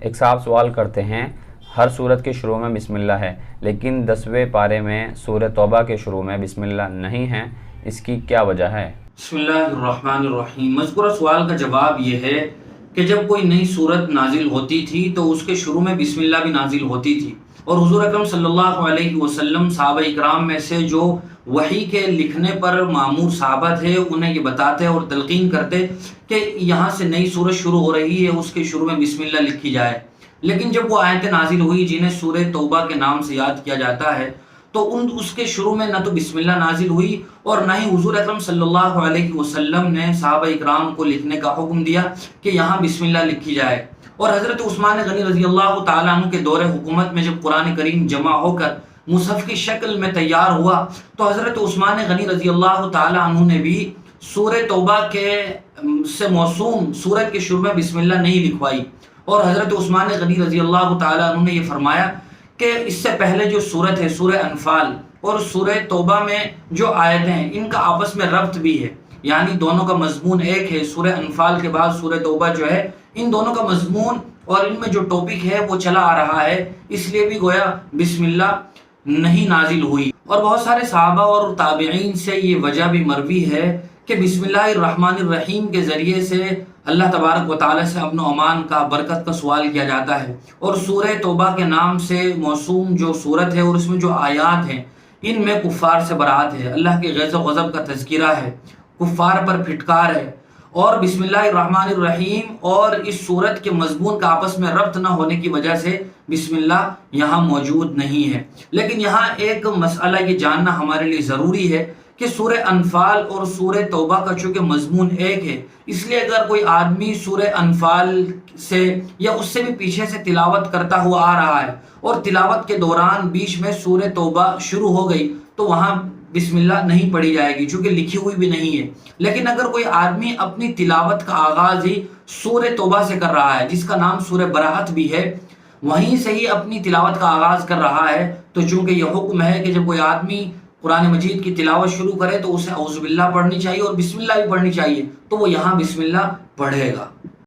ایک صاحب سوال کرتے ہیں، ہر سورت کے شروع میں بسم اللہ ہے لیکن 10ویں پارے میں سورہ توبہ کے شروع میں بسم اللہ نہیں ہے، اس کی کیا وجہ ہے؟ بسم اللہ الرحمن الرحیم۔ مذکورہ سوال کا جواب یہ ہے کہ جب کوئی نئی سورت نازل ہوتی تھی تو اس کے شروع میں بسم اللہ بھی نازل ہوتی تھی، اور حضور اکرم صلی اللہ علیہ وسلم صحابہ اکرام میں سے جو وحی کے لکھنے پر مامور صحابہ تھے انہیں یہ بتاتے اور تلقین کرتے کہ یہاں سے نئی سورت شروع ہو رہی ہے، اس کے شروع میں بسم اللہ لکھی جائے۔ لیکن جب وہ آیتیں نازل ہوئی جنہیں سورہ توبہ کے نام سے یاد کیا جاتا ہے تو اس کے شروع میں نہ تو بسم اللہ نازل ہوئی اور نہ ہی حضور اکرم صلی اللہ علیہ وسلم نے صحابہ اکرام کو لکھنے کا حکم دیا کہ یہاں بسم اللہ لکھی جائے۔ اور حضرت عثمان غنی رضی اللہ تعالیٰ عنہ کے دور حکومت میں جب قرآن کریم جمع ہو کر مصحف کی شکل میں تیار ہوا تو حضرت عثمان غنی رضی اللہ تعالیٰ عنہ نے بھی سورہ توبہ سے موسوم سورت کے شروع میں بسم اللہ نہیں لکھوائی، اور حضرت عثمان غنی رضی اللہ تعالیٰ عنہ نے یہ فرمایا کہ اس سے پہلے جو سورت ہے سورہ انفال اور سورہ توبہ میں جو آیتیں ہیں ان کا آپس میں ربط بھی ہے، یعنی دونوں کا مضمون ایک ہے۔ سورہ انفال کے بعد سورہ توبہ جو ہے ان دونوں کا مضمون اور ان میں جو ٹاپک ہے وہ چلا آ رہا ہے، اس لیے بھی گویا بسم اللہ نہیں نازل ہوئی۔ اور بہت سارے صحابہ اور تابعین سے یہ وجہ بھی مروی ہے کہ بسم اللہ الرحمن الرحیم کے ذریعے سے اللہ تبارک و تعالیٰ سے امن و امان کا برکت کا سوال کیا جاتا ہے، اور سورہ توبہ کے نام سے موسوم جو سورت ہے اور اس میں جو آیات ہیں ان میں کفار سے برات ہے، اللہ کے غیظ و غضب کا تذکرہ ہے، کفار پر پھٹکار ہے، اور بسم اللہ الرحمن الرحیم اور اس سورت کے مضمون کا آپس میں ربط نہ ہونے کی وجہ سے بسم اللہ یہاں موجود نہیں ہے۔ لیکن یہاں ایک مسئلہ یہ جاننا ہمارے لیے ضروری ہے کہ سورہ انفال اور سورہ توبہ کا چونکہ مضمون ایک ہے، اس لیے اگر کوئی آدمی سورہ انفال سے یا اس سے بھی پیچھے سے تلاوت کرتا ہوا آ رہا ہے اور تلاوت کے دوران بیچ میں سورہ توبہ شروع ہو گئی تو وہاں بسم اللہ نہیں پڑھی جائے گی چونکہ لکھی ہوئی بھی نہیں ہے۔ لیکن اگر کوئی آدمی اپنی تلاوت کا آغاز ہی سورہ توبہ سے کر رہا ہے جس کا نام سورہ براءت بھی ہے، وہیں سے ہی اپنی تلاوت کا آغاز کر رہا ہے، تو چونکہ یہ حکم ہے کہ جب کوئی آدمی قرآن مجید کی تلاوت شروع کرے تو اسے اعوذ باللہ پڑھنی چاہیے اور بسم اللہ بھی پڑھنی چاہیے، تو وہ یہاں بسم اللہ پڑھے گا۔